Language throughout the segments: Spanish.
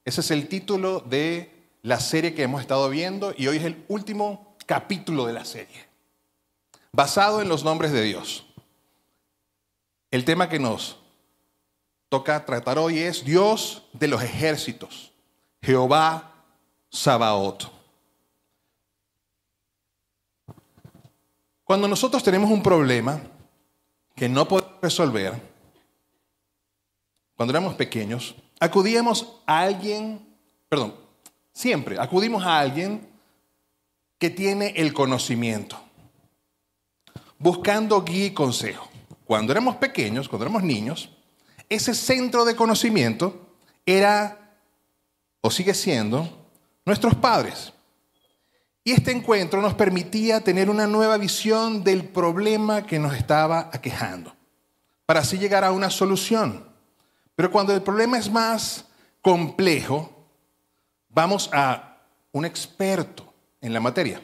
Ese es el título de la serie que hemos estado viendo y hoy es el último capítulo de la serie, basado en los nombres de Dios. El tema que nos toca tratar hoy es Dios de los ejércitos, Jehová Sabaoth. Cuando nosotros tenemos un problema que no podemos resolver, cuando éramos pequeños, siempre acudimos a alguien que tiene el conocimiento, buscando guía y consejo. Cuando éramos pequeños, cuando éramos niños, ese centro de conocimiento era, o sigue siendo, nuestros padres. Y este encuentro nos permitía tener una nueva visión del problema que nos estaba aquejando, para así llegar a una solución. Pero cuando el problema es más complejo, vamos a un experto en la materia,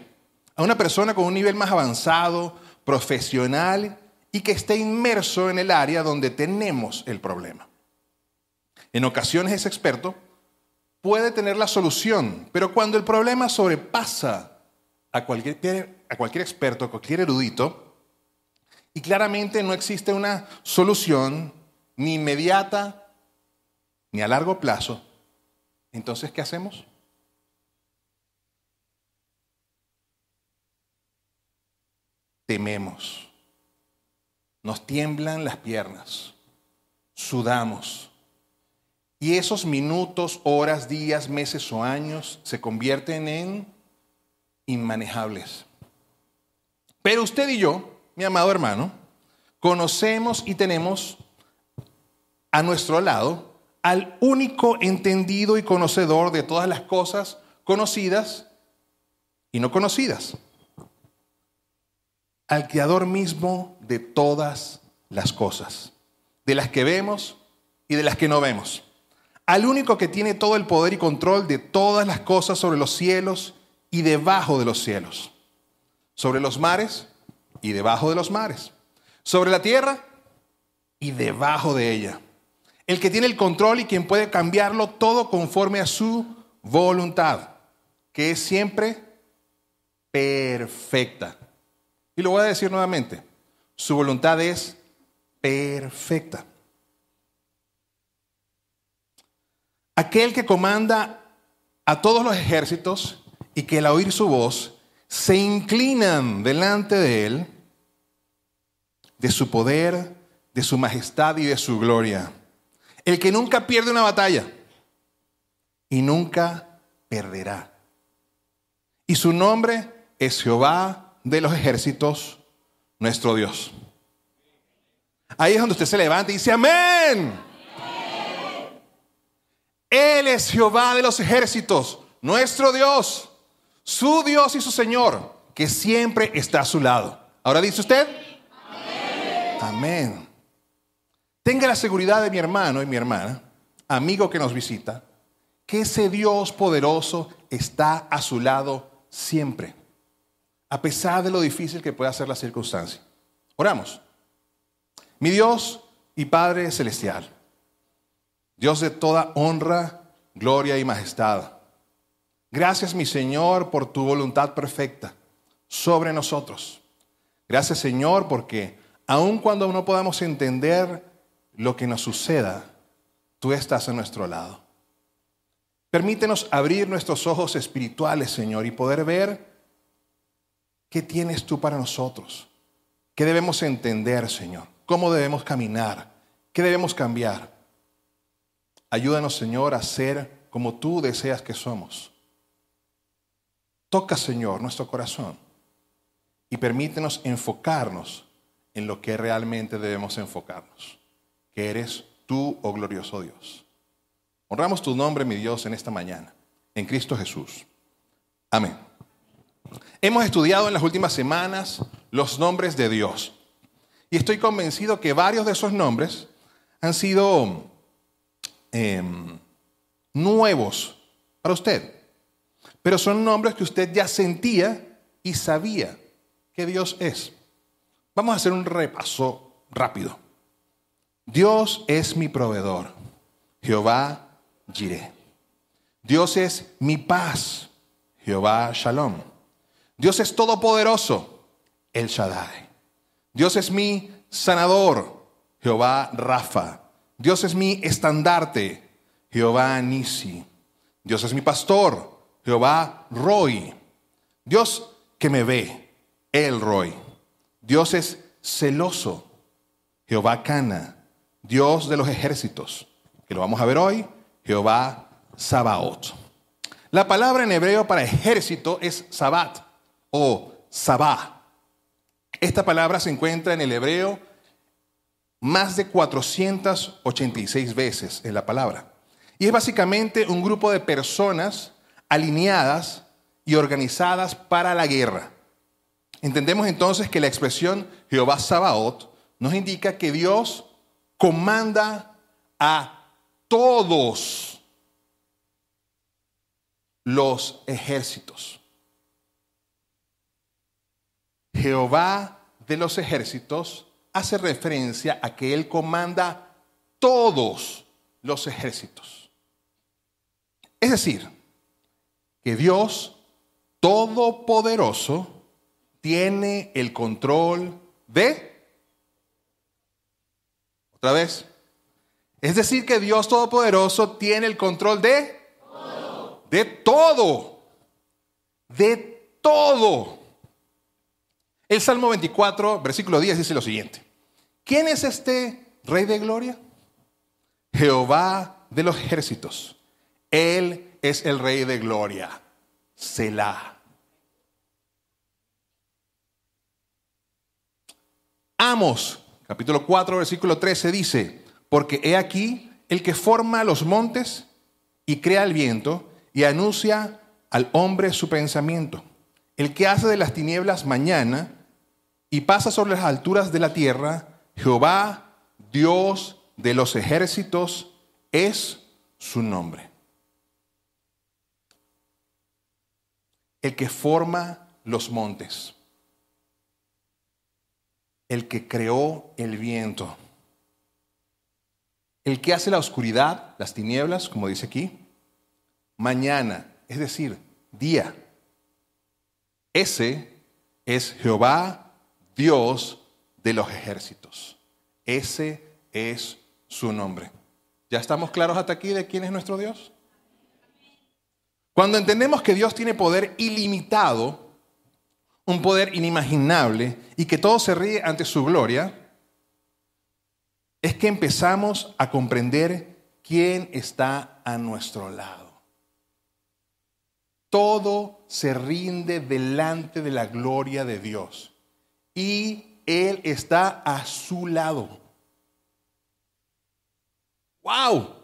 a una persona con un nivel más avanzado, profesional y que esté inmerso en el área donde tenemos el problema. En ocasiones ese experto puede tener la solución, pero cuando el problema sobrepasa a cualquier experto, a cualquier erudito, y claramente no existe una solución ni inmediata ni a largo plazo, entonces, ¿qué hacemos? Tememos, nos tiemblan las piernas, sudamos, y esos minutos, horas, días, meses o años se convierten en inmanejables. Pero usted y yo, mi amado hermano, conocemos y tenemos a nuestro lado al único entendido y conocedor de todas las cosas conocidas y no conocidas, al Creador mismo de todas las cosas, de las que vemos y de las que no vemos, al único que tiene todo el poder y control de todas las cosas sobre los cielos y debajo de los cielos, sobre los mares y debajo de los mares, sobre la tierra y debajo de ella. El que tiene el control y quien puede cambiarlo todo conforme a su voluntad, que es siempre perfecta. Y lo voy a decir nuevamente, su voluntad es perfecta. Aquel que comanda a todos los ejércitos y que al oír su voz se inclinan delante de él, de su poder, de su majestad y de su gloria. El que nunca pierde una batalla y nunca perderá. Y su nombre es Jehová de los ejércitos, nuestro Dios. Ahí es donde usted se levanta y dice amén. Él es Jehová de los ejércitos, nuestro Dios, su Dios y su Señor, que siempre está a su lado. ¿Ahora dice usted? Amén. Amén. Tenga la seguridad de mi hermano y mi hermana, amigo que nos visita, que ese Dios poderoso está a su lado siempre, a pesar de lo difícil que pueda ser la circunstancia. Oramos. Mi Dios y Padre celestial, Dios de toda honra, gloria y majestad, gracias, mi Señor, por tu voluntad perfecta sobre nosotros. Gracias, Señor, porque aun cuando no podamos entender lo que nos suceda, tú estás a nuestro lado. Permítenos abrir nuestros ojos espirituales, Señor, y poder ver qué tienes tú para nosotros, qué debemos entender, Señor, cómo debemos caminar, qué debemos cambiar. Ayúdanos, Señor, a ser como tú deseas que somos. Toca, Señor, nuestro corazón y permítenos enfocarnos en lo que realmente debemos enfocarnos, que eres tú, oh glorioso Dios. Honramos tu nombre, mi Dios, en esta mañana, en Cristo Jesús. Amén. Hemos estudiado en las últimas semanas los nombres de Dios. Y estoy convencido que varios de esos nombres han sido nuevos para usted. Pero son nombres que usted ya sentía y sabía que Dios es. Vamos a hacer un repaso rápido. Dios es mi proveedor, Jehová Jireh. Dios es mi paz, Jehová Shalom. Dios es todopoderoso, El Shaddai. Dios es mi sanador, Jehová Rafa. Dios es mi estandarte, Jehová Nisi. Dios es mi pastor, Jehová Roy. Dios que me ve, El Roy. Dios es celoso, Jehová Cana. Dios de los ejércitos, que lo vamos a ver hoy, Jehová Sabaoth. La palabra en hebreo para ejército es sabat o sabá. Esta palabra se encuentra en el hebreo más de 486 veces en la palabra. Y es básicamente un grupo de personas alineadas y organizadas para la guerra. Entendemos entonces que la expresión Jehová Sabaoth nos indica que Dios comanda a todos los ejércitos. Jehová de los ejércitos hace referencia a que Él comanda todos los ejércitos. Es decir, que Dios Todopoderoso tiene el control de... Otra vez. Es decir, que Dios Todopoderoso tiene el control de... todo. De todo. De todo. El Salmo 24, versículo 10 dice lo siguiente. ¿Quién es este Rey de Gloria? Jehová de los ejércitos. Él es el Rey de Gloria. Selah. Amos, capítulo 4, versículo 13 dice, porque he aquí el que forma los montes y crea el viento y anuncia al hombre su pensamiento. El que hace de las tinieblas mañana y pasa sobre las alturas de la tierra, Jehová, Dios de los ejércitos, es su nombre. El que forma los montes. El que creó el viento. El que hace la oscuridad, las tinieblas, como dice aquí, mañana, es decir, día. Ese es Jehová, Dios de los ejércitos. Ese es su nombre. ¿Ya estamos claros hasta aquí de quién es nuestro Dios? Cuando entendemos que Dios tiene poder ilimitado, un poder inimaginable y que todo se ríe ante su gloria, es que empezamos a comprender quién está a nuestro lado. Todo se rinde delante de la gloria de Dios y Él está a su lado. ¡Wow!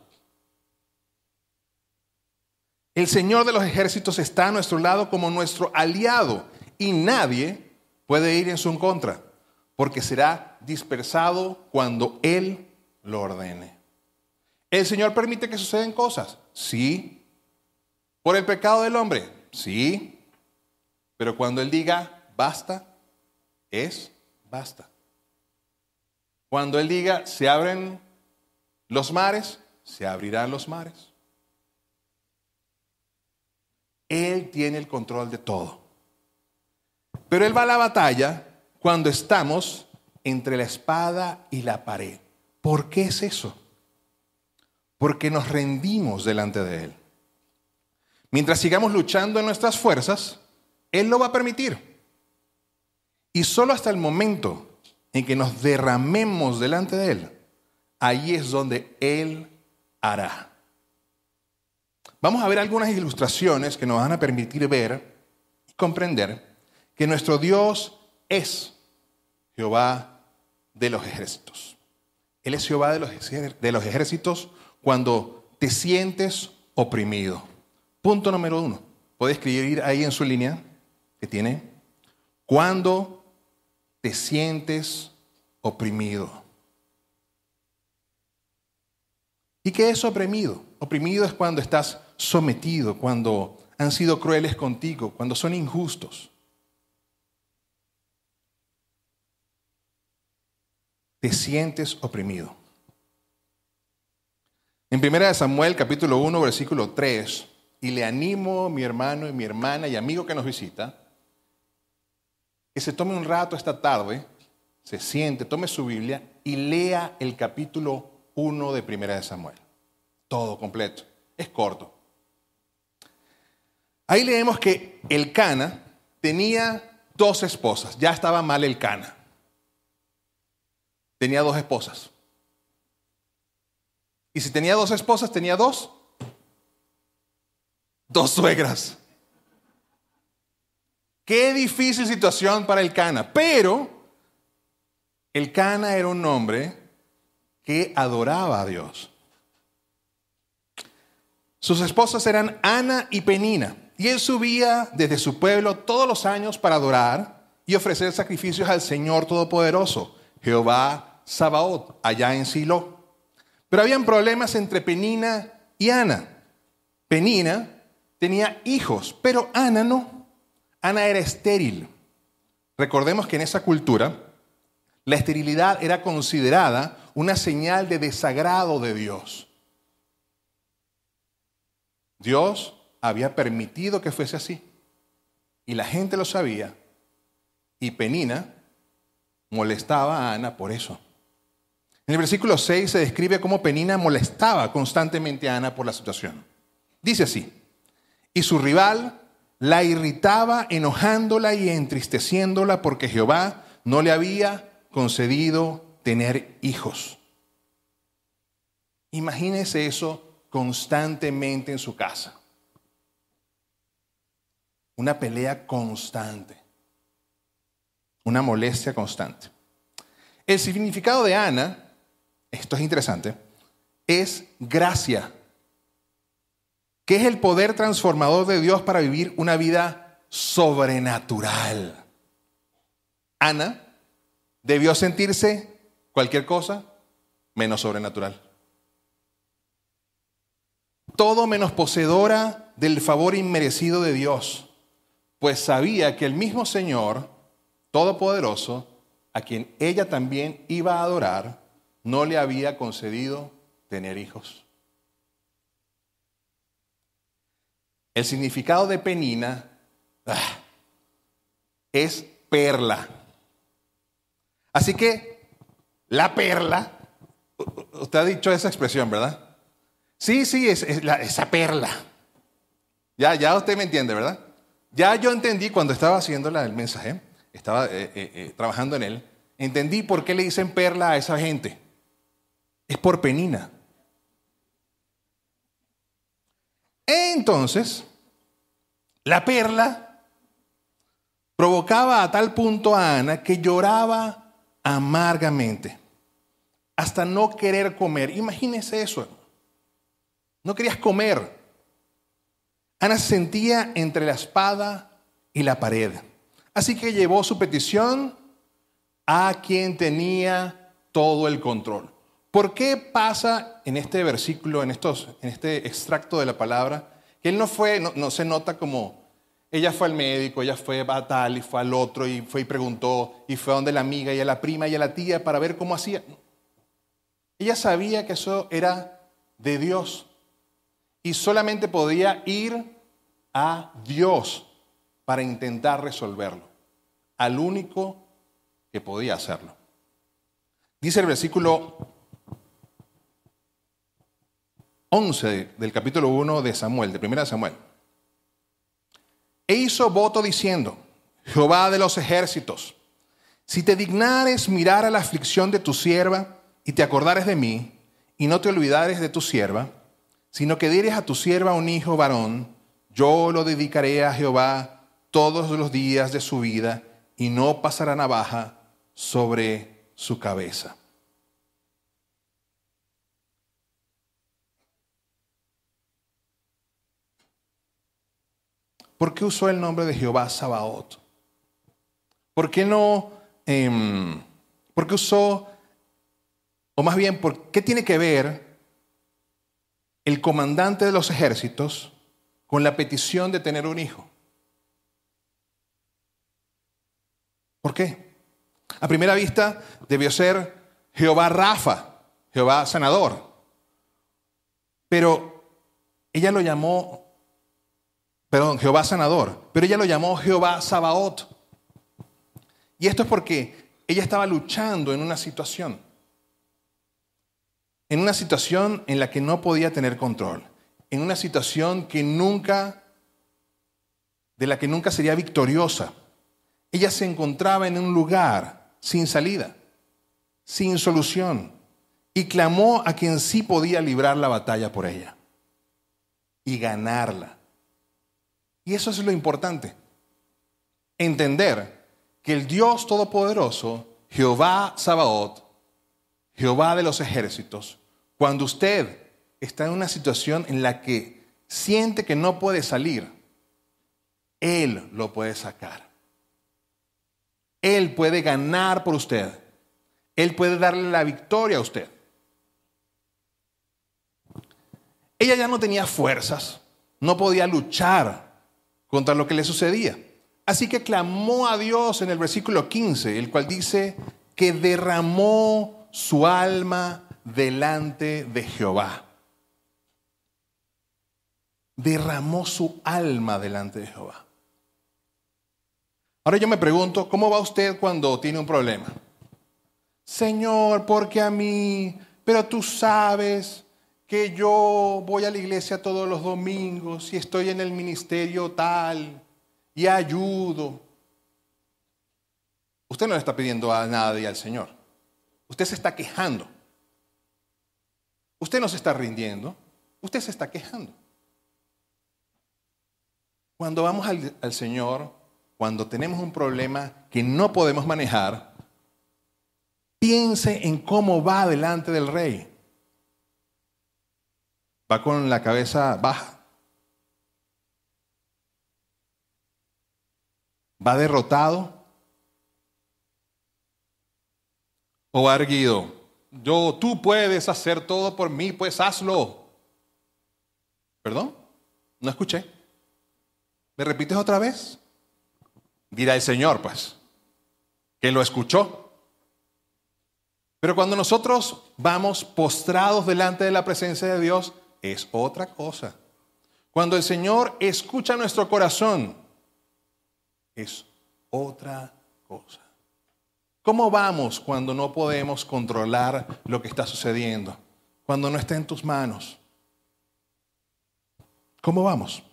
El Señor de los ejércitos está a nuestro lado como nuestro aliado y nadie puede ir en su contra, porque será dispersado cuando Él lo ordene. ¿El Señor permite que sucedan cosas? Sí. ¿Por el pecado del hombre? Sí. Pero cuando Él diga basta, es basta. Cuando Él diga se abren los mares, se abrirán los mares. Él tiene el control de todo. Pero Él va a la batalla cuando estamos entre la espada y la pared. ¿Por qué es eso? Porque nos rendimos delante de Él. Mientras sigamos luchando en nuestras fuerzas, Él lo va a permitir. Y solo hasta el momento en que nos derramemos delante de Él, ahí es donde Él hará. Vamos a ver algunas ilustraciones que nos van a permitir ver y comprender que nuestro Dios es Jehová de los ejércitos. Él es Jehová de los ejércitos cuando te sientes oprimido. Punto número 1. Puede escribir ahí en su línea que tiene. Cuando te sientes oprimido. ¿Y qué es oprimido? Oprimido es cuando estás sometido, cuando han sido crueles contigo, cuando son injustos. Te sientes oprimido. En 1 Samuel capítulo 1 versículo 3 y le animo a mi hermano y mi hermana y amigo que nos visita, que se tome un rato esta tarde, se siente, tome su Biblia y lea el capítulo 1 de Primera de Samuel. Todo completo. Es corto. Ahí leemos que Elcana tenía 2 esposas. Ya estaba mal Elcana. Tenía 2 esposas. Y si tenía 2 esposas, tenía 2 suegras. Qué difícil situación para Elcana. Pero Elcana era un hombre que adoraba a Dios. Sus esposas eran Ana y Penina. Y él subía desde su pueblo todos los años para adorar y ofrecer sacrificios al Señor Todopoderoso, Jehová Sabaoth, allá en Silo. Pero habían problemas entre Penina y Ana. Penina tenía hijos, pero Ana no. Ana era estéril. Recordemos que en esa cultura la esterilidad era considerada una señal de desagrado de Dios. Dios había permitido que fuese así. Y la gente lo sabía. Y Penina molestaba a Ana por eso. En el versículo 6 se describe cómo Penina molestaba constantemente a Ana por la situación. Dice así: y su rival la irritaba, enojándola y entristeciéndola porque Jehová no le había concedido tener hijos. Imagínese eso constantemente en su casa. Una pelea constante. Una molestia constante. El significado de Ana, esto es interesante, es gracia, que es el poder transformador de Dios para vivir una vida sobrenatural. Ana debió sentirse cualquier cosa menos sobrenatural. Todo menos poseedora del favor inmerecido de Dios, pues sabía que el mismo Señor Todopoderoso, a quien ella también iba a adorar, no le había concedido tener hijos. El significado de Penina es perla. Así que la perla, usted ha dicho esa expresión, ¿verdad? Sí, esa perla. Ya usted me entiende, ¿verdad? Ya yo entendí cuando estaba haciendo el mensaje, estaba trabajando en él, entendí por qué le dicen perla a esa gente. Es por Penina. Entonces, la perla provocaba a tal punto a Ana que lloraba amargamente, hasta no querer comer. Imagínese eso. No querías comer. Ana se sentía entre la espada y la pared. Así que llevó su petición a quien tenía todo el control. ¿Por qué pasa en este versículo, en este extracto de la palabra, que él no se nota como ella fue al médico, ella fue a tal y fue al otro y fue y preguntó y fue a donde la amiga y a la prima y a la tía para ver cómo hacía? Ella sabía que eso era de Dios y solamente podía ir a Dios para intentar resolverlo, al único que podía hacerlo. Dice el versículo 11 del capítulo 1 de Samuel, de 1 Samuel. E hizo voto diciendo: Jehová de los ejércitos, si te dignares mirar a la aflicción de tu sierva y te acordares de mí, y no te olvidares de tu sierva, sino que dieres a tu sierva un hijo varón, yo lo dedicaré a Jehová todos los días de su vida, y no pasará navaja sobre su cabeza. ¿Por qué usó el nombre de Jehová Sabaoth? ¿Por qué no? ¿Por qué usó? O más bien, ¿por qué tiene que ver el comandante de los ejércitos con la petición de tener un hijo? ¿Por qué? A primera vista debió ser Jehová Rafa, Jehová sanador. Pero ella lo llamó Perdón, Jehová sanador. Pero ella lo llamó Jehová Sabaoth. Y esto es porque ella estaba luchando en una situación en la que no podía tener control, en una situación de la que nunca sería victoriosa. Ella se encontraba en un lugar sin salida, sin solución, y clamó a quien sí podía librar la batalla por ella y ganarla. Y eso es lo importante, entender que el Dios Todopoderoso, Jehová Sabaoth, Jehová de los ejércitos, cuando usted está en una situación en la que siente que no puede salir, Él lo puede sacar. Él puede ganar por usted. Él puede darle la victoria a usted. Ella ya no tenía fuerzas, no podía luchar contra lo que le sucedía. Así que clamó a Dios en el versículo 15, el cual dice que derramó su alma delante de Jehová. Derramó su alma delante de Jehová. Ahora yo me pregunto, ¿cómo va usted cuando tiene un problema? Señor, porque a mí, pero tú sabes que yo voy a la iglesia todos los domingos y estoy en el ministerio tal y ayudo. Usted no le está pidiendo a nadie al Señor. Usted se está quejando. Usted no se está rindiendo. Usted se está quejando. Cuando vamos al Señor, cuando tenemos un problema que no podemos manejar, piense en cómo va delante del Rey. ¿Va con la cabeza baja? ¿Va derrotado? ¿O va erguido? Tú puedes hacer todo por mí, pues hazlo. ¿Perdón? No escuché. ¿Me repites otra vez? Dirá el Señor, pues, que lo escuchó. Pero cuando nosotros vamos postrados delante de la presencia de Dios, es otra cosa. Cuando el Señor escucha nuestro corazón, es otra cosa. ¿Cómo vamos cuando no podemos controlar lo que está sucediendo? Cuando no está en tus manos. ¿Cómo vamos?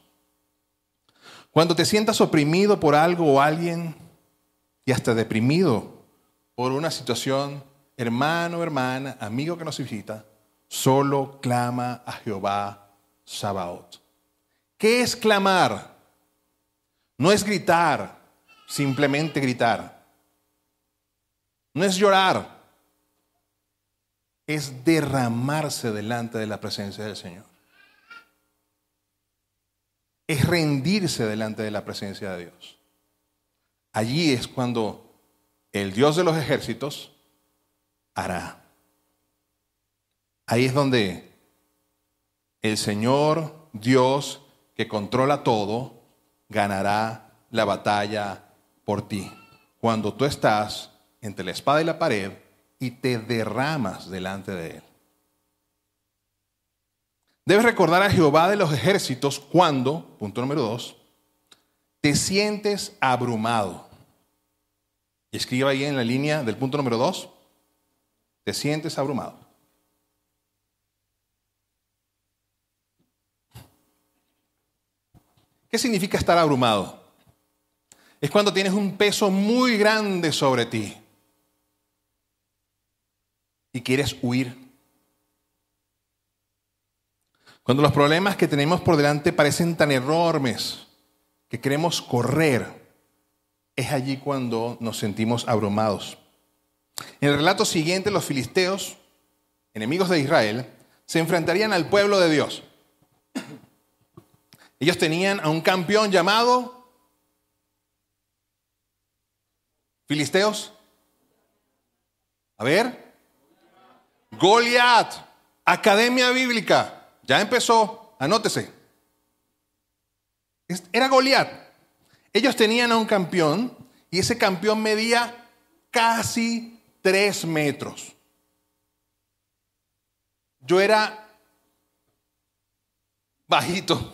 Cuando te sientas oprimido por algo o alguien y hasta deprimido por una situación, hermano, hermana, amigo que nos visita, solo clama a Jehová Sabaoth. ¿Qué es clamar? No es gritar, simplemente gritar. No es llorar, es derramarse delante de la presencia del Señor. Es rendirse delante de la presencia de Dios. Allí es cuando el Dios de los ejércitos hará. Ahí es donde el Señor Dios, que controla todo, ganará la batalla por ti. Cuando tú estás entre la espada y la pared y te derramas delante de Él. Debes recordar a Jehová de los ejércitos cuando, punto número 2, te sientes abrumado. Y escriba ahí en la línea del punto número 2, te sientes abrumado. ¿Qué significa estar abrumado? Es cuando tienes un peso muy grande sobre ti y quieres huir. Cuando los problemas que tenemos por delante parecen tan enormes que queremos correr, es allí cuando nos sentimos abrumados. En el relato siguiente, los filisteos, enemigos de Israel, se enfrentarían al pueblo de Dios. Ellos tenían a un campeón llamado filisteos. A ver. Goliat. Academia Bíblica. Ya empezó. Anótese. Era Goliat. Ellos tenían a un campeón y ese campeón medía casi 3 metros. Yo era bajito.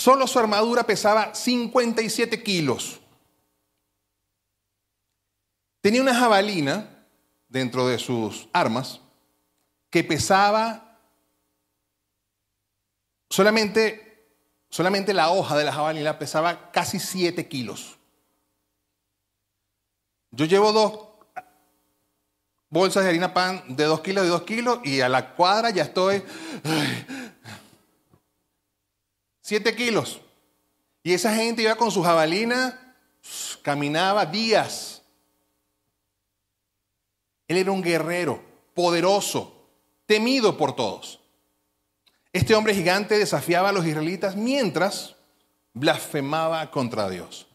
Solo su armadura pesaba 57 kilos. Tenía una jabalina dentro de sus armas que pesaba solamente la hoja de la jabalina pesaba casi 7 kilos. Yo llevo 2 bolsas de harina pan de 2 kilos y 2 kilos y a la cuadra ya estoy 7 kilos. Y esa gente iba con su jabalina, caminaba días. Él era un guerrero, poderoso, temido por todos. Este hombre gigante desafiaba a los israelitas mientras blasfemaba contra Dios,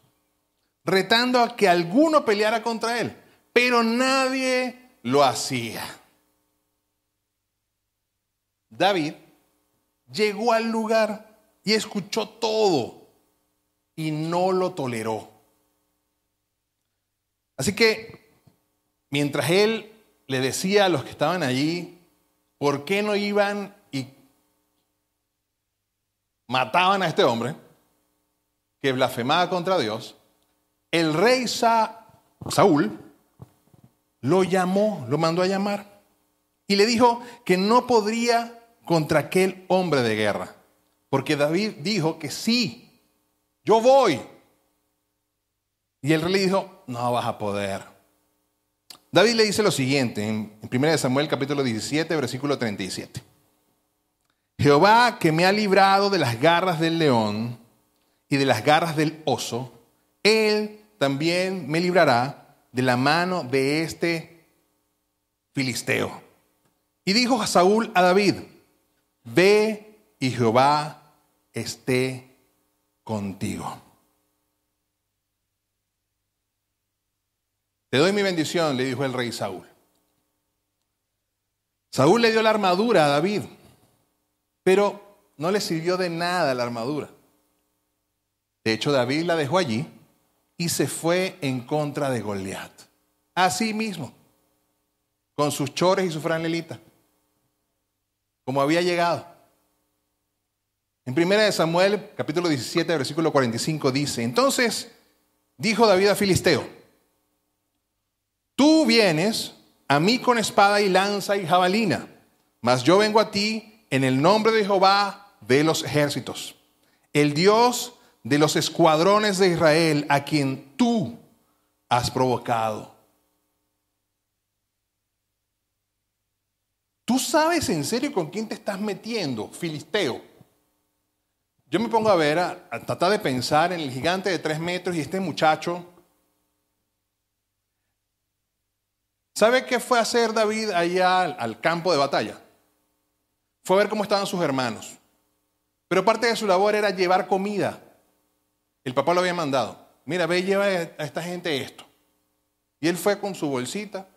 retando a que alguno peleara contra él, pero nadie lo hacía. David llegó al lugar y escuchó todo y no lo toleró. Así que mientras él le decía a los que estaban allí, ¿por qué no iban y mataban a este hombre que blasfemaba contra Dios? El rey Saúl lo llamó, lo mandó a llamar y le dijo que no podría contra aquel hombre de guerra, porque David dijo que sí, yo voy. Y el rey le dijo, no vas a poder. David le dice lo siguiente en 1 Samuel capítulo 17, versículo 37. Jehová, que me ha librado de las garras del león y de las garras del oso, él también me librará de la mano de este filisteo. Y dijo a Saúl a David, ve y Jehová esté contigo. Te doy mi bendición, le dijo el rey Saúl. Saúl le dio la armadura a David, pero no le sirvió de nada la armadura. De hecho, David la dejó allí y se fue en contra de Goliat. Así mismo, con sus chores y su franelita, como había llegado. En 1 Samuel, capítulo 17, versículo 45, dice, entonces dijo David a Filisteo, tú vienes a mí con espada y lanza y jabalina, mas yo vengo a ti en el nombre de Jehová de los ejércitos, el Dios de los escuadrones de Israel, a quien tú has provocado. ¿Tú sabes en serio con quién te estás metiendo, filisteo? Yo me pongo a ver, a tratar de pensar en el gigante de 3 metros y este muchacho. ¿Sabe qué fue a hacer David allá al campo de batalla? Fue a ver cómo estaban sus hermanos. Pero parte de su labor era llevar comida. El papá lo había mandado. Mira, ve y lleva a esta gente esto. Y él fue con su bolsita.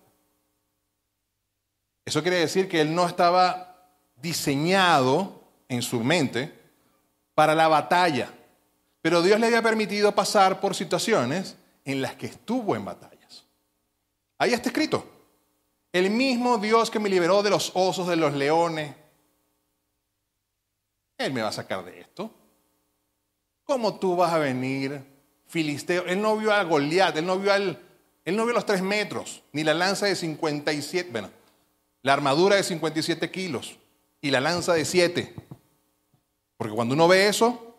Eso quiere decir que él no estaba diseñado en su mente para la batalla. Pero Dios le había permitido pasar por situaciones en las que estuvo en batallas. Ahí está escrito. El mismo Dios que me liberó de los osos, de los leones, Él me va a sacar de esto. ¿Cómo tú vas a venir, filisteo? Él no vio a Goliat, él no vio los 3 metros, ni la lanza de 57, bueno, la armadura de 57 kilos y la lanza de 7. Porque cuando uno ve eso,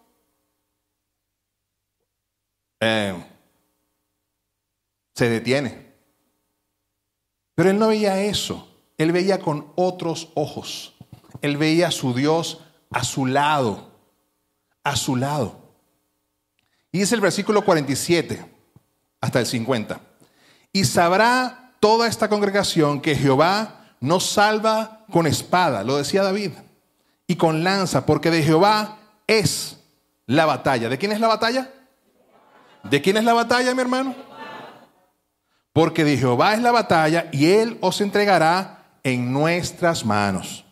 se detiene. Pero él no veía eso. Él veía con otros ojos. Él veía a su Dios a su lado. A su lado. Y dice el versículo 47 hasta el 50. Y sabrá toda esta congregación que Jehová nos salva con espada, lo decía David, y con lanza, porque de Jehová es la batalla. ¿De quién es la batalla? ¿De quién es la batalla, mi hermano? Porque de Jehová es la batalla y Él os entregará en nuestras manos.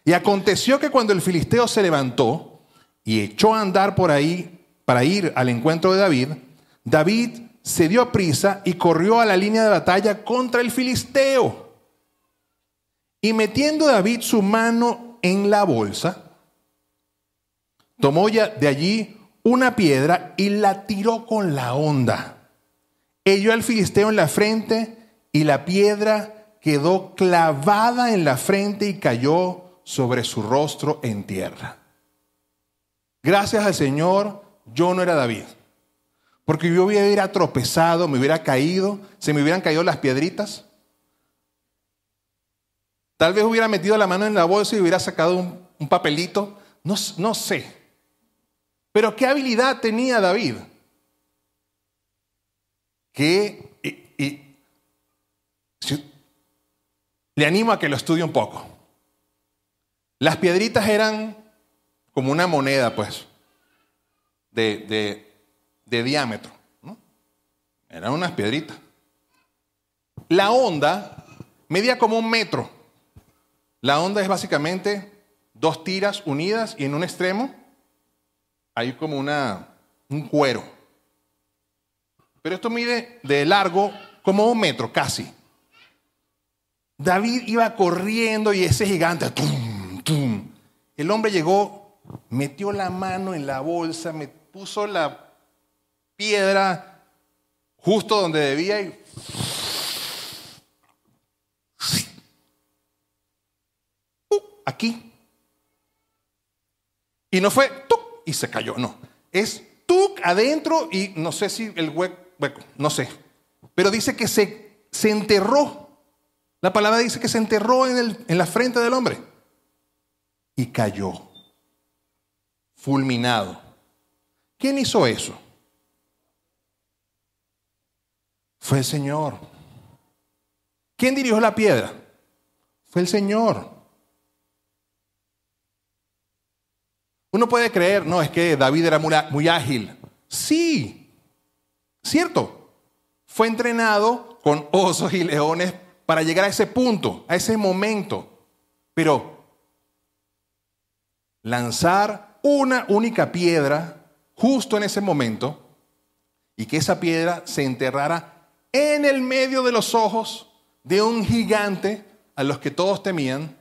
Y aconteció que cuando el filisteo se levantó y echó a andar por ahí para ir al encuentro de David, David se dio prisa y corrió a la línea de batalla contra el filisteo. Y metiendo David su mano en la bolsa, tomó ya de allí una piedra y la tiró con la honda. Hirió al filisteo en la frente y la piedra quedó clavada en la frente y cayó sobre su rostro en tierra. Gracias al Señor, yo no era David. Porque yo hubiera tropezado, me hubiera caído, se me hubieran caído las piedritas. Tal vez hubiera metido la mano en la bolsa y hubiera sacado un papelito. No sé. Pero ¿qué habilidad tenía David? Le animo a que lo estudie un poco. Las piedritas eran como una moneda, pues, de diámetro, ¿no? Eran unas piedritas. La honda medía como 1 metro. La honda es básicamente 2 tiras unidas y en un extremo hay como un cuero. Pero esto mide de largo como 1 metro, casi. David iba corriendo y ese gigante, tum, tum. El hombre llegó, metió la mano en la bolsa, me puso la piedra justo donde debía y aquí. Y no fue ¡tuc! Y se cayó, no. Es ¡tuc! Adentro y no sé si el hueco, no sé. Pero dice que se enterró. La palabra dice que se enterró en la frente del hombre. Y cayó. Fulminado. ¿Quién hizo eso? Fue el Señor. ¿Quién dirigió la piedra? Fue el Señor. Uno puede creer, no, es que David era muy ágil. Sí, cierto. Fue entrenado con osos y leones para llegar a ese punto, a ese momento. Pero lanzar una única piedra justo en ese momento y que esa piedra se enterrara en el medio de los ojos de un gigante a los que todos temían,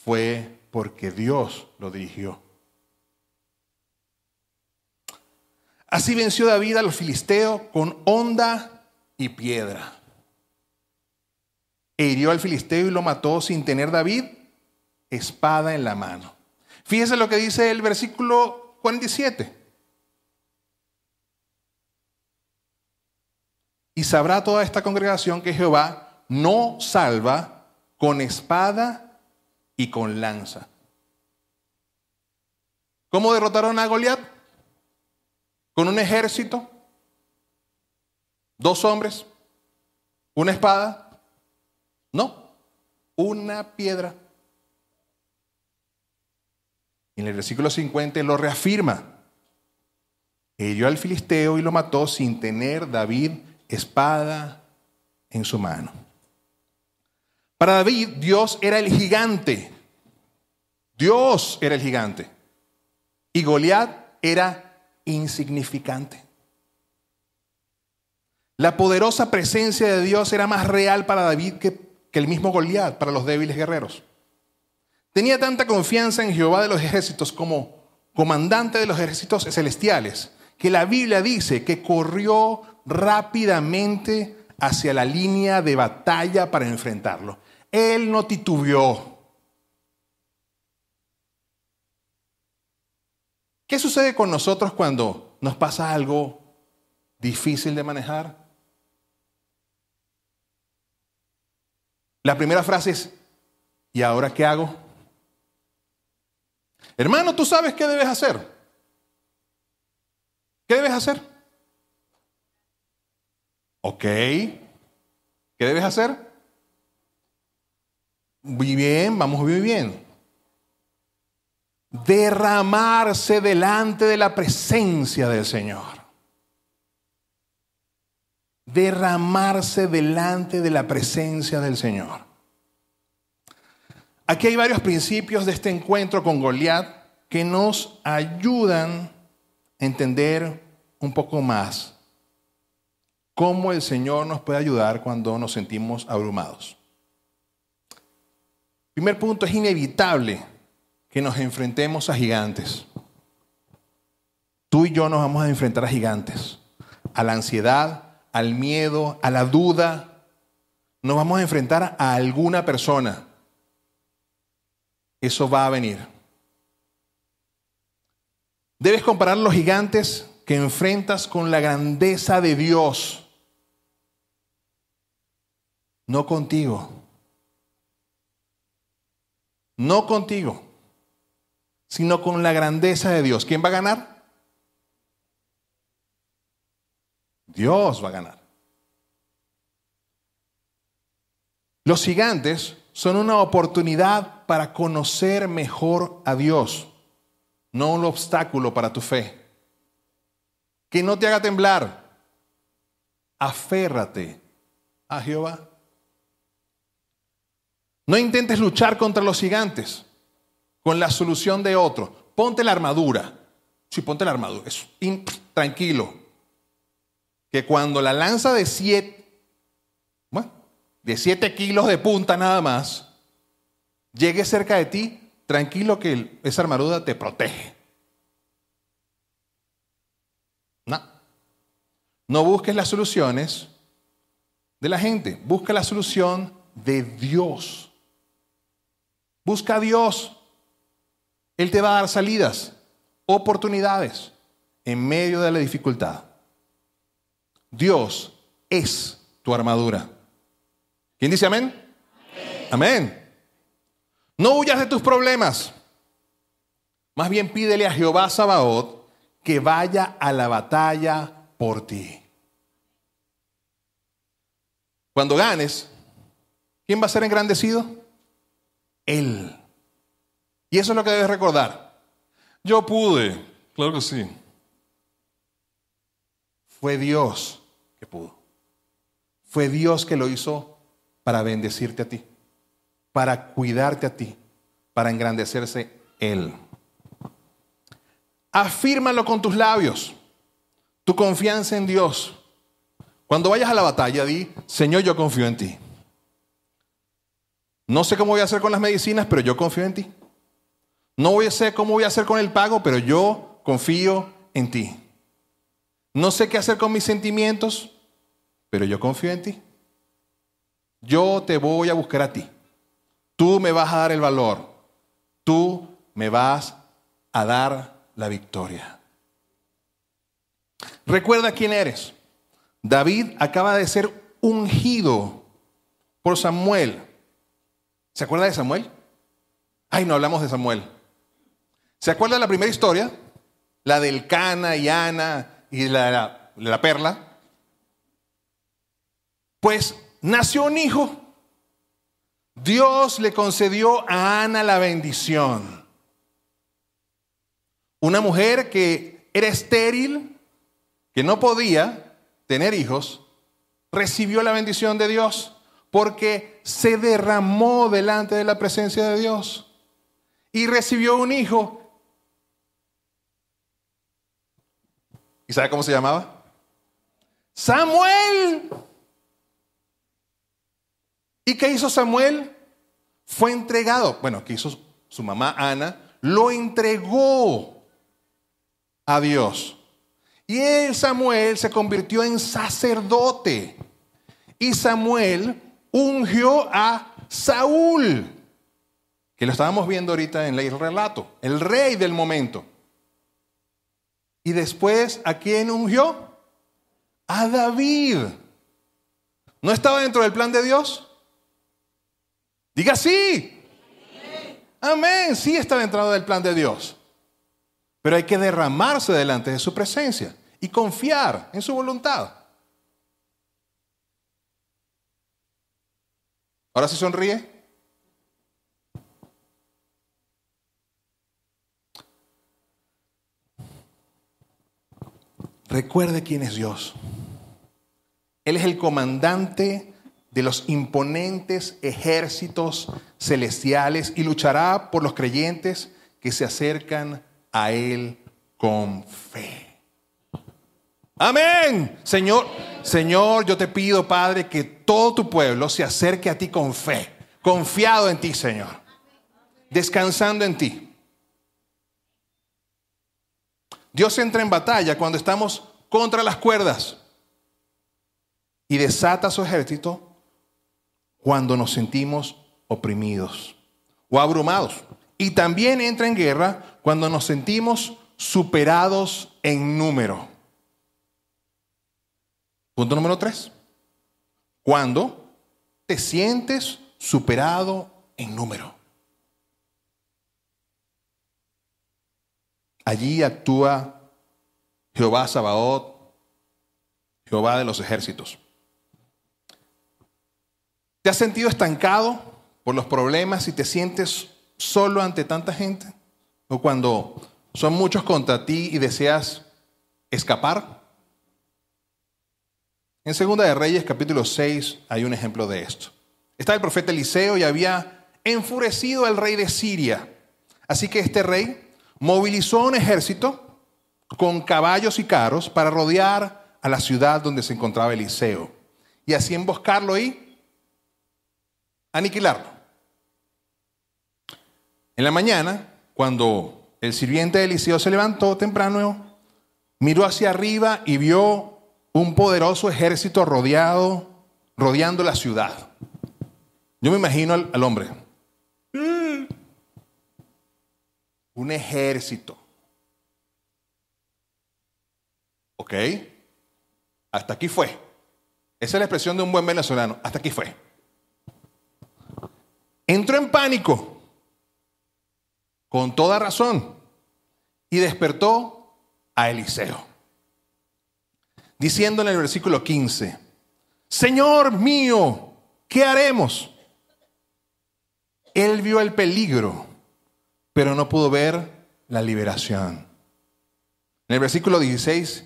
fue porque Dios lo dirigió. Así venció David a los filisteos con honda y piedra. E hirió al filisteo y lo mató sin tener David espada en la mano. Fíjese lo que dice el versículo 47. Y sabrá toda esta congregación que Jehová no salva con espada y con lanza. ¿Cómo derrotaron a Goliat? Con un ejército, 2 hombres, una espada. No, una piedra. En el versículo 50 lo reafirma. Hirió al filisteo y lo mató sin tener David espada en su mano. Para David, Dios era el gigante. Dios era el gigante. Y Goliat era insignificante. La poderosa presencia de Dios era más real para David que el mismo Goliat para los débiles guerreros. Tenía tanta confianza en Jehová de los ejércitos como comandante de los ejércitos celestiales, que la Biblia dice que corrió rápidamente hacia la línea de batalla para enfrentarlo. Él no titubeó. ¿Qué sucede con nosotros cuando nos pasa algo difícil de manejar? La primera frase es, ¿y ahora qué hago? Hermano, ¿tú sabes qué debes hacer? ¿Qué debes hacer? Ok. ¿Qué debes hacer? Muy bien, vamos muy bien. Derramarse delante de la presencia del Señor. Derramarse delante de la presencia del Señor. Aquí hay varios principios de este encuentro con Goliat que nos ayudan a entender un poco más cómo el Señor nos puede ayudar cuando nos sentimos abrumados. Primer punto, es inevitable que nos enfrentemos a gigantes. tú y yo nos vamos a enfrentar a gigantes, a la ansiedad, al miedo, a la duda. Nos vamos a enfrentar a alguna persona. Eso va a venir. Debes comparar los gigantes que enfrentas con la grandeza de Dios. No contigo. No contigo, sino con la grandeza de Dios. ¿Quién va a ganar? Dios va a ganar. Los gigantes son una oportunidad para conocer mejor a Dios, no un obstáculo para tu fe. Que no te haga temblar. Aférrate a Jehová. No intentes luchar contra los gigantes con la solución de otro. Ponte la armadura. Sí, ponte la armadura. Tranquilo. Que cuando la lanza de 7 kilos de punta nada más llegue cerca de ti, tranquilo que esa armadura te protege. No busques las soluciones de la gente. Busca la solución de Dios. Busca a Dios. Él te va a dar salidas, oportunidades en medio de la dificultad. Dios es tu armadura. ¿Quién dice amén? Amén. Amén. No huyas de tus problemas. Más bien pídele a Jehová Sabaoth que vaya a la batalla por ti. Cuando ganes, ¿quién va a ser engrandecido? Él. Y eso es lo que debes recordar. Yo pude, claro que sí. Fue Dios que pudo. Fue Dios que lo hizo para bendecirte a ti, para cuidarte a ti, para engrandecerse Él. Afírmalo con tus labios, tu confianza en Dios. Cuando vayas a la batalla, di, Señor, yo confío en ti. No sé cómo voy a hacer con las medicinas, pero yo confío en ti. No sé cómo voy a hacer con el pago, pero yo confío en ti. No sé qué hacer con mis sentimientos, pero yo confío en ti. Yo te voy a buscar a ti. Tú me vas a dar el valor. Tú me vas a dar la victoria. Recuerda quién eres. David acaba de ser ungido por Samuel. ¿Se acuerda de Samuel? Ay, no hablamos de Samuel. ¿Se acuerda de la primera historia? La del Cana y Ana y la perla. Pues nació un hijo. Dios le concedió a Ana la bendición. Una mujer que era estéril, que no podía tener hijos, recibió la bendición de Dios porque se derramó delante de la presencia de Dios y recibió un hijo. ¿Y sabe cómo se llamaba? Samuel. ¿Y qué hizo Samuel? Fue entregado. Bueno, ¿qué hizo su mamá Ana? Lo entregó a Dios. Y él, Samuel, se convirtió en sacerdote. Y Samuel ungió a Saúl, que lo estábamos viendo ahorita en el relato, el rey del momento. Y después, ¿a quién ungió? A David. ¿No estaba dentro del plan de Dios? Diga sí. Amén. Sí está dentro del plan de Dios. Pero hay que derramarse delante de su presencia y confiar en su voluntad. ¿Ahora sí sonríe? Recuerde quién es Dios. Él es el comandante de los imponentes ejércitos celestiales y luchará por los creyentes que se acercan a Él con fe. Amén. Señor, yo te pido, Padre, que todo tu pueblo se acerque a ti con fe, confiado en ti, Señor, descansando en ti. Dios entra en batalla cuando estamos contra las cuerdas y desata su ejército cuando nos sentimos oprimidos o abrumados. Y también entra en guerra cuando nos sentimos superados en número. Punto número 3. Cuando te sientes superado en número. Allí actúa Jehová Sabaoth, Jehová de los ejércitos. ¿Te has sentido estancado por los problemas y te sientes solo ante tanta gente? ¿O cuando son muchos contra ti y deseas escapar? En Segunda de Reyes, capítulo 6, hay un ejemplo de esto. Está el profeta Eliseo y había enfurecido al rey de Siria. Así que este rey movilizó un ejército con caballos y carros para rodear a la ciudad donde se encontraba Eliseo y así emboscarlo y aniquilarlo. En la mañana, cuando el sirviente de Eliseo se levantó temprano, miró hacia arriba y vio un poderoso ejército rodeando la ciudad. Yo me imagino al hombre. Un ejército. ¿Ok? Hasta aquí fue. Esa es la expresión de un buen venezolano. Hasta aquí fue. Entró en pánico. Con toda razón. Y despertó a Eliseo. Diciendo en el versículo 15, Señor mío, ¿qué haremos? Él vio el peligro, pero no pudo ver la liberación. En el versículo 16,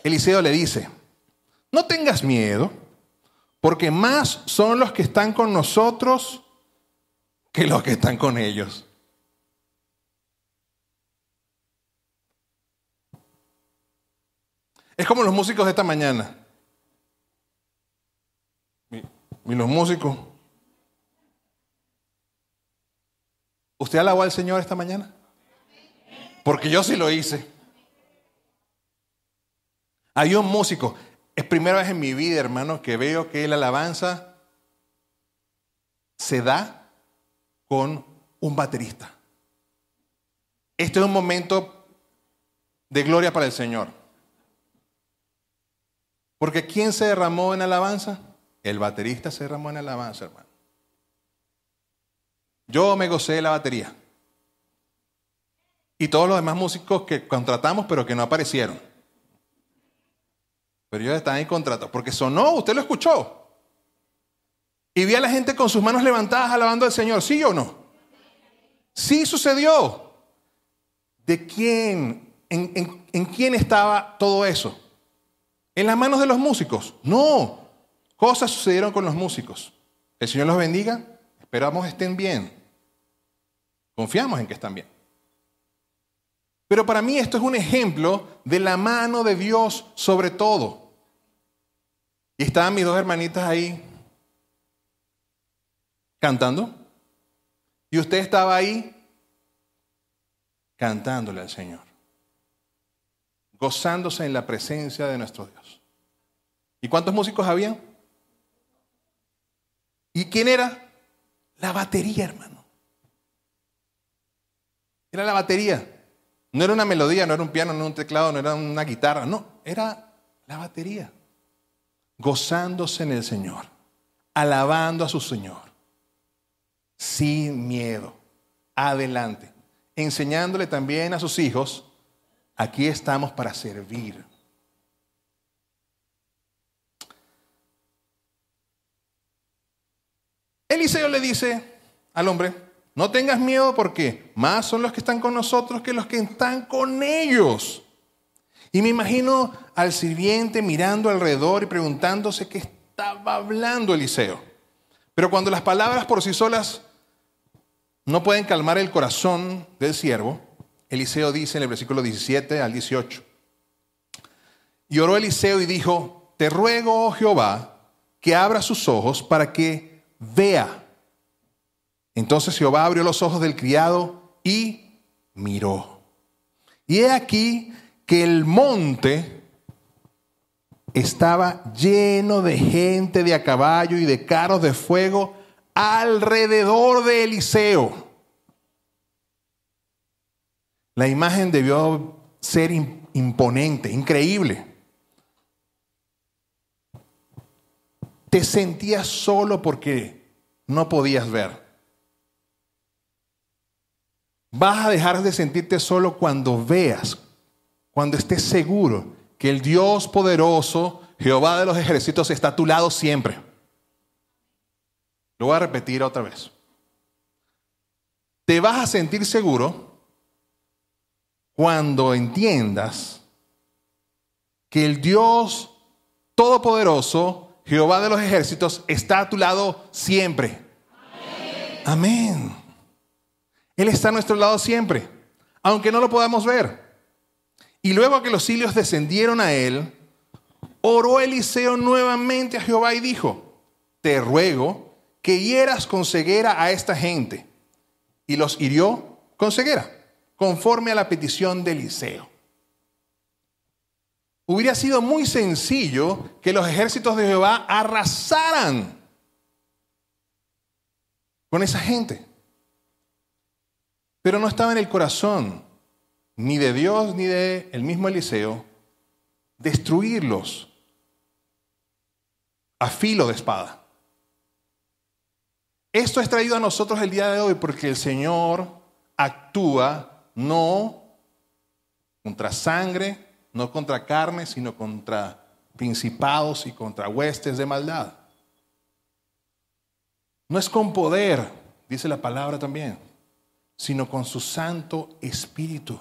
Eliseo le dice, no tengas miedo, porque más son los que están con nosotros que los que están con ellos. Es como los músicos de esta mañana. Y los músicos. ¿Usted alabó al Señor esta mañana? Porque yo sí lo hice. Hay un músico. Es primera vez en mi vida, hermano, que veo que la alabanza se da con un baterista. Este es un momento de gloria para el Señor. Porque ¿quién se derramó en alabanza? El baterista se derramó en alabanza, hermano. Yo me gocé de la batería. Y todos los demás músicos que contratamos, pero que no aparecieron. Pero ellos están ahí contratados. Porque sonó, usted lo escuchó. Y vi a la gente con sus manos levantadas alabando al Señor. ¿Sí o no? Sí sucedió. ¿De quién? ¿En quién estaba todo eso? ¿En las manos de los músicos? No. Cosas sucedieron con los músicos. El Señor los bendiga. Esperamos estén bien. Confiamos en que están bien. Pero para mí esto es un ejemplo de la mano de Dios sobre todo. Y estaban mis dos hermanitas ahí cantando. Y usted estaba ahí cantándole al Señor. Gozándose en la presencia de nuestro Dios. ¿Y cuántos músicos había? ¿Y quién era? La batería, hermano. Era la batería. No era una melodía, no era un piano, no era un teclado, no era una guitarra. No, era la batería. Gozándose en el Señor. Alabando a su Señor. Sin miedo. Adelante. Enseñándole también a sus hijos. Aquí estamos para servir. Eliseo le dice al hombre, no tengas miedo porque más son los que están con nosotros que los que están con ellos. Y me imagino al sirviente mirando alrededor y preguntándose qué estaba hablando Eliseo. Pero cuando las palabras por sí solas no pueden calmar el corazón del siervo, Eliseo dice en el versículo 17 al 18. Y oró Eliseo y dijo, te ruego, oh Jehová, que abra sus ojos para que vea. Entonces Jehová abrió los ojos del criado y miró. Y he aquí que el monte estaba lleno de gente de a caballo y de carros de fuego alrededor de Eliseo. La imagen debió ser imponente, increíble. Te sentías solo porque no podías ver. Vas a dejar de sentirte solo cuando veas, cuando estés seguro que el Dios poderoso, Jehová de los ejércitos, está a tu lado siempre. Lo voy a repetir otra vez. Te vas a sentir seguro cuando entiendas que el Dios todopoderoso, Jehová de los ejércitos, está a tu lado siempre. Amén. Amén. Él está a nuestro lado siempre, aunque no lo podamos ver. Y luego que los cilios descendieron a él, oró Eliseo nuevamente a Jehová y dijo: te ruego que hieras con ceguera a esta gente. Y los hirió con ceguera, conforme a la petición de Eliseo. Hubiera sido muy sencillo que los ejércitos de Jehová arrasaran con esa gente. Pero no estaba en el corazón ni de Dios ni de el mismo Eliseo destruirlos a filo de espada. Esto es traído a nosotros el día de hoy porque el Señor actúa no contra sangre, no contra carne, sino contra principados y contra huestes de maldad. No es con poder, dice la palabra también, sino con su Santo Espíritu.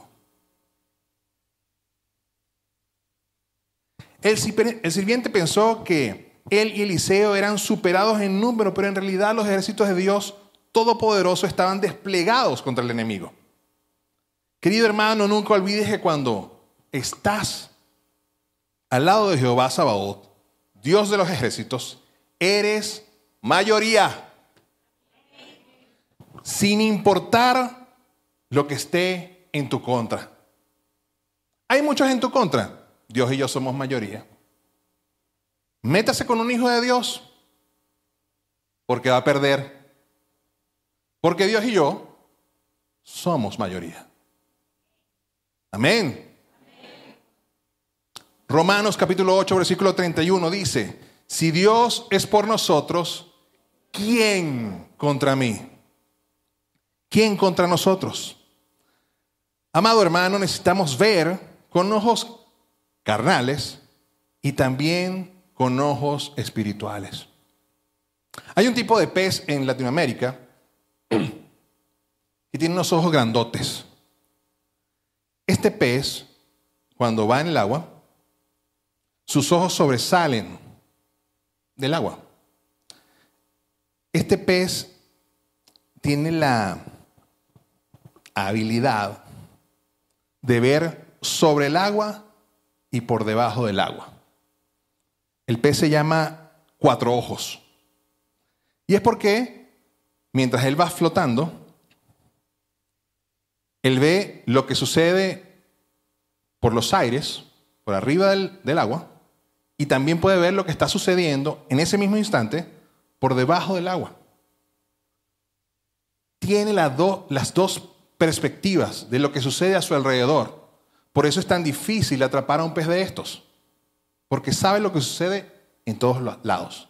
El sirviente pensó que él y Eliseo eran superados en número, pero en realidad los ejércitos de Dios Todopoderoso estaban desplegados contra el enemigo. Querido hermano, nunca olvides que cuando estás al lado de Jehová Sabaoth, Dios de los ejércitos, eres mayoría. Sin importar lo que esté en tu contra. Hay muchos en tu contra. Dios y yo somos mayoría. Métase con un hijo de Dios porque va a perder. Porque Dios y yo somos mayoría. Amén. Romanos capítulo 8, versículo 31 dice: si Dios es por nosotros, ¿quién contra mí? ¿Quién contra nosotros? Amado hermano, necesitamos ver con ojos carnales y también con ojos espirituales. Hay un tipo de pez en Latinoamérica que tiene unos ojos grandotes. Este pez, cuando va en el agua, sus ojos sobresalen del agua. Este pez tiene la habilidad de ver sobre el agua y por debajo del agua. El pez se llama cuatro ojos. Y es porque mientras él va flotando, él ve lo que sucede por los aires, por arriba del agua, y también puede ver lo que está sucediendo en ese mismo instante por debajo del agua. Tiene las dos perspectivas de lo que sucede a su alrededor. Por eso es tan difícil atrapar a un pez de estos, porque sabe lo que sucede en todos los lados.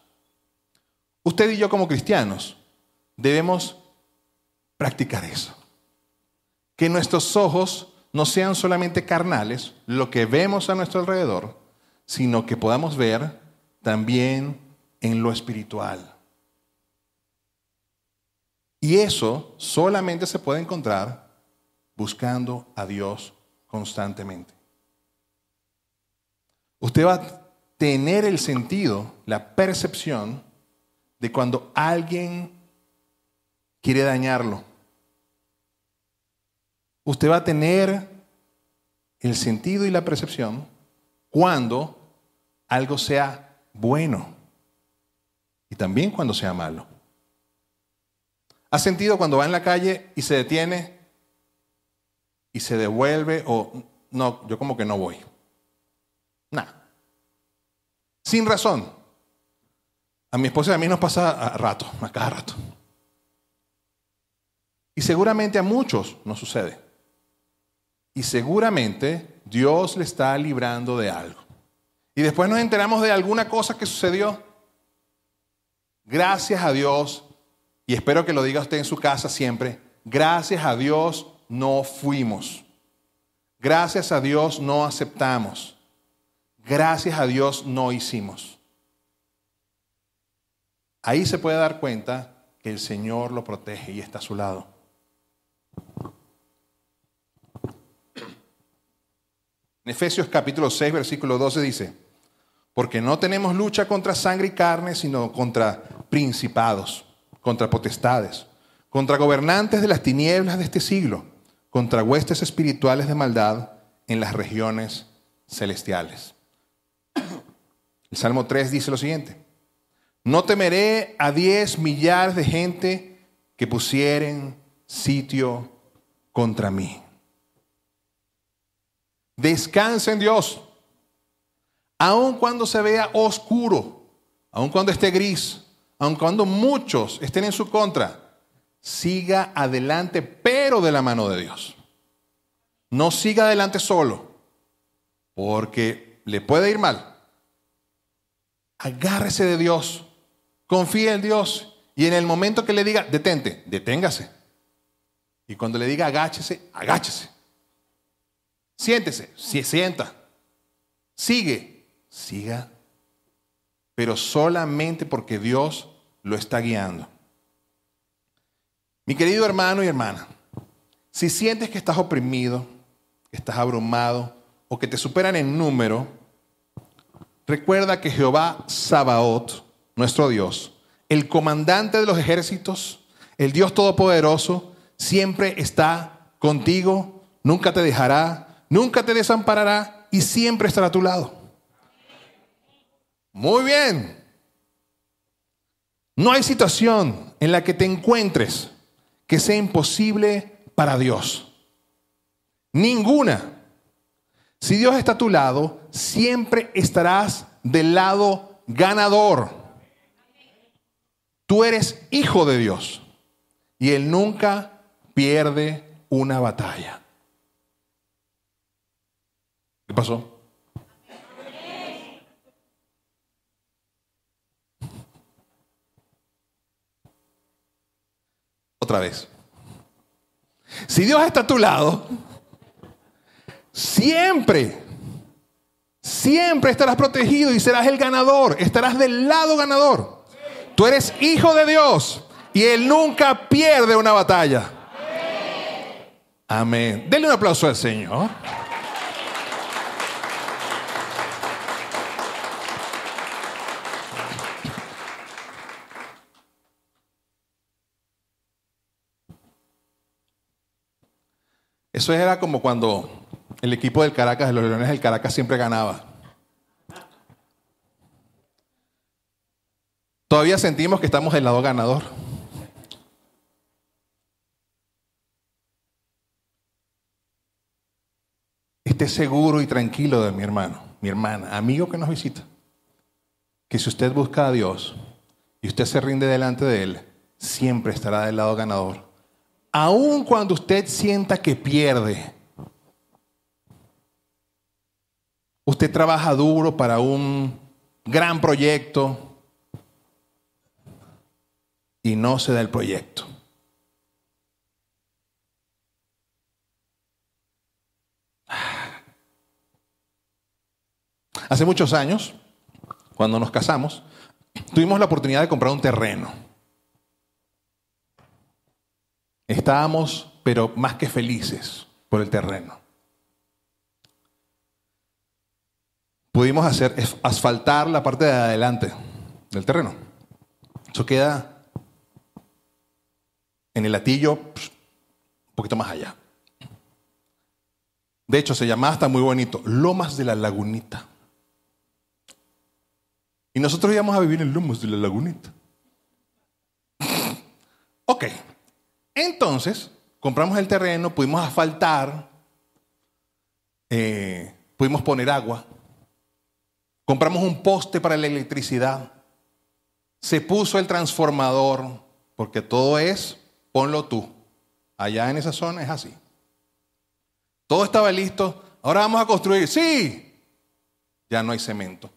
Usted y yo como cristianos debemos practicar eso. Que nuestros ojos no sean solamente carnales, lo que vemos a nuestro alrededor, sino que podamos ver también en lo espiritual. Y eso solamente se puede encontrar buscando a Dios constantemente. Usted va a tener el sentido, la percepción de cuando alguien quiere dañarlo. Usted va a tener el sentido y la percepción cuando algo sea bueno y también cuando sea malo. ¿Ha sentido cuando va en la calle y se detiene y se devuelve o no, yo como que no voy. Nada. Sin razón. A mi esposa y a mí nos pasa a cada rato. Y seguramente a muchos nos sucede. Y seguramente Dios le está librando de algo. Y después nos enteramos de alguna cosa que sucedió. Gracias a Dios, y espero que lo diga usted en su casa siempre, gracias a Dios no fuimos. Gracias a Dios no aceptamos. Gracias a Dios no hicimos. Ahí se puede dar cuenta que el Señor lo protege y está a su lado. En Efesios capítulo 6, versículo 12 dice: porque no tenemos lucha contra sangre y carne, sino contra principados, contra potestades, contra gobernantes de las tinieblas de este siglo, contra huestes espirituales de maldad en las regiones celestiales. El Salmo 3 dice lo siguiente: no temeré a 10 millares de gente que pusieren sitio contra mí. Descansa en Dios. Aun cuando se vea oscuro, aun cuando esté gris, aun cuando muchos estén en su contra, siga adelante, pero de la mano de Dios. No siga adelante solo, porque le puede ir mal. Agárrese de Dios, confíe en Dios, y en el momento que le diga, detente, deténgase. Y cuando le diga agáchese, agáchese. Siéntese, se sienta. Siga. Pero solamente porque Dios lo está guiando. Mi querido hermano y hermana, si sientes que estás oprimido, que estás abrumado o que te superan en número, recuerda que Jehová Sabaoth, nuestro Dios, el comandante de los ejércitos, el Dios todopoderoso, siempre está contigo, nunca te dejará, nunca te desamparará y siempre estará a tu lado. Muy bien. No hay situación en la que te encuentres que sea imposible para Dios. Ninguna. Si Dios está a tu lado, siempre estarás del lado ganador. Tú eres hijo de Dios y Él nunca pierde una batalla. ¿Qué pasó? Otra vez. Si Dios está a tu lado, siempre estarás protegido y serás el ganador. Estarás del lado ganador. Tú eres hijo de Dios y Él nunca pierde una batalla. Amén. Denle un aplauso al Señor. Eso era como cuando el equipo del Caracas, de los Leones del Caracas, siempre ganaba. Todavía sentimos que estamos del lado ganador. Esté seguro y tranquilo de mi hermano, mi hermana, amigo que nos visita, que si usted busca a Dios y usted se rinde delante de Él, siempre estará del lado ganador. Aun cuando usted sienta que pierde, usted trabaja duro para un gran proyecto y no se da el proyecto. Hace muchos años, cuando nos casamos, tuvimos la oportunidad de comprar un terreno. Estábamos, pero más que felices por el terreno. Pudimos asfaltar la parte de adelante del terreno. Eso queda en el Hatillo, un poquito más allá. De hecho, se llamaba hasta muy bonito, Lomas de la Lagunita. Y nosotros íbamos a vivir en Lomas de la Lagunita. Ok. Entonces, compramos el terreno, pudimos asfaltar. Pudimos poner agua. Compramos un poste para la electricidad. Se puso el transformador, porque todo es, ponlo tú. Allá en esa zona es así. Todo estaba listo. Ahora vamos a construir. ¡Sí! Ya no hay cemento.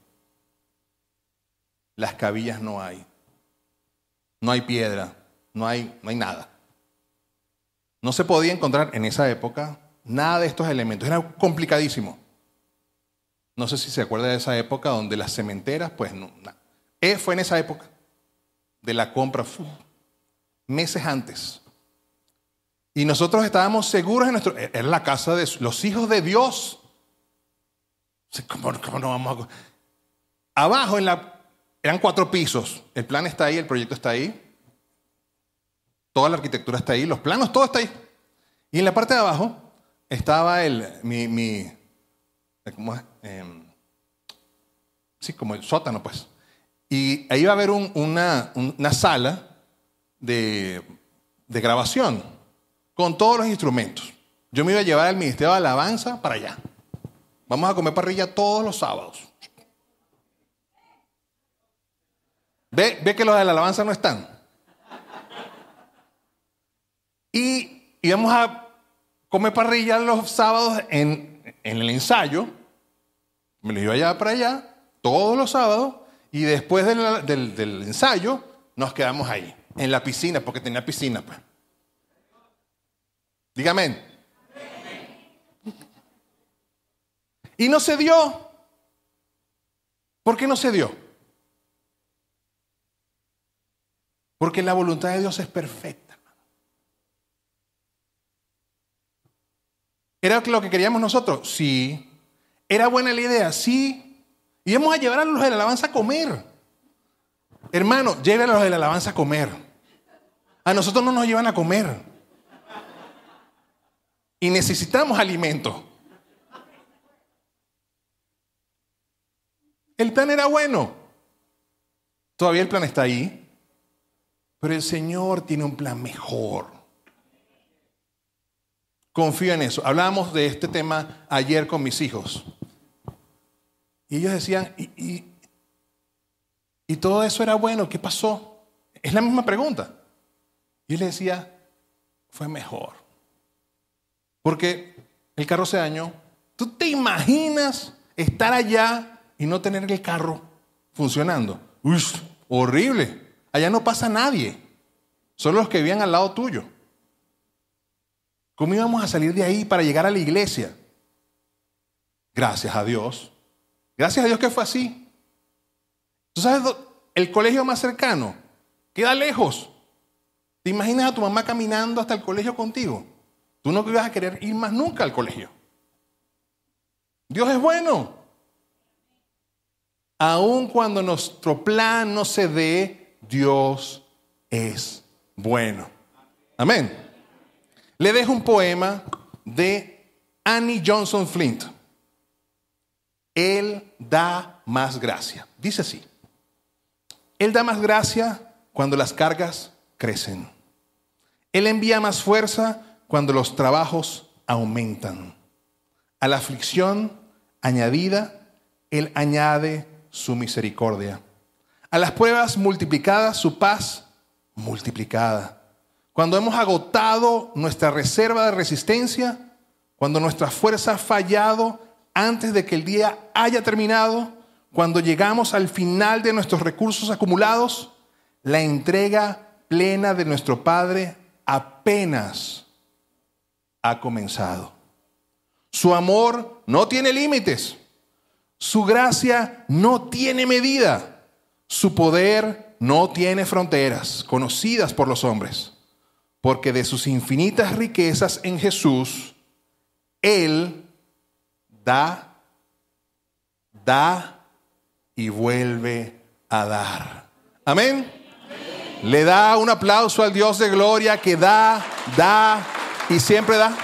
Las cabillas no hay. No hay piedra. No hay nada. No se podía encontrar en esa época nada de estos elementos. Era complicadísimo. No sé si se acuerda de esa época donde las cementeras, pues no. Fue en esa época de la compra, meses antes. Y nosotros estábamos seguros en era la casa de los hijos de Dios. ¿Cómo no vamos a...? Abajo eran 4 pisos. El plan está ahí, el proyecto está ahí. Toda la arquitectura está ahí, los planos, todo está ahí. Y en la parte de abajo estaba ¿cómo es? Sí, como el sótano, pues. Y ahí iba a haber una sala de grabación con todos los instrumentos. Yo me iba a llevar al Ministerio de Alabanza para allá. Vamos a comer parrilla todos los sábados. ¿Ve que los de la alabanza no están? Y íbamos a comer parrilla los sábados en el ensayo. Me lo iba a llevar para allá todos los sábados. Y después del ensayo nos quedamos ahí, en la piscina, porque tenía piscina, pues. Dígame. Y no se dio. ¿Por qué no se dio? Porque la voluntad de Dios es perfecta. ¿Era lo que queríamos nosotros? Sí. ¿Era buena la idea? Sí. Íbamos a llevar a los de la alabanza a comer. Hermano, lleve a los de la alabanza a comer. A nosotros no nos llevan a comer. Y necesitamos alimento. El plan era bueno. Todavía el plan está ahí. Pero el Señor tiene un plan mejor. Confío en eso. Hablábamos de este tema ayer con mis hijos. Y ellos decían, y todo eso era bueno, ¿qué pasó? Es la misma pregunta. Y él decía, fue mejor. Porque el carro se dañó. ¿Tú te imaginas estar allá y no tener el carro funcionando? Uy, horrible. Allá no pasa nadie. Solo los que vivían al lado tuyo. ¿Cómo íbamos a salir de ahí para llegar a la iglesia? Gracias a Dios. Gracias a Dios que fue así. ¿Tú sabes? El colegio más cercano queda lejos. ¿Te imaginas a tu mamá caminando hasta el colegio contigo? Tú no ibas a querer ir más nunca al colegio. Dios es bueno. Aun cuando nuestro plan no se dé, Dios es bueno. Amén. Le dejo un poema de Annie Johnson Flint. Él da más gracia. Dice así. Él da más gracia cuando las cargas crecen. Él envía más fuerza cuando los trabajos aumentan. A la aflicción añadida, Él añade su misericordia. A las pruebas multiplicadas, su paz multiplicada. Cuando hemos agotado nuestra reserva de resistencia, cuando nuestra fuerza ha fallado antes de que el día haya terminado, cuando llegamos al final de nuestros recursos acumulados, la entrega plena de nuestro Padre apenas ha comenzado. Su amor no tiene límites. Su gracia no tiene medida. Su poder no tiene fronteras conocidas por los hombres. Porque de sus infinitas riquezas en Jesús, Él da y vuelve a dar. Amén. Le da un aplauso al Dios de gloria que da y siempre da.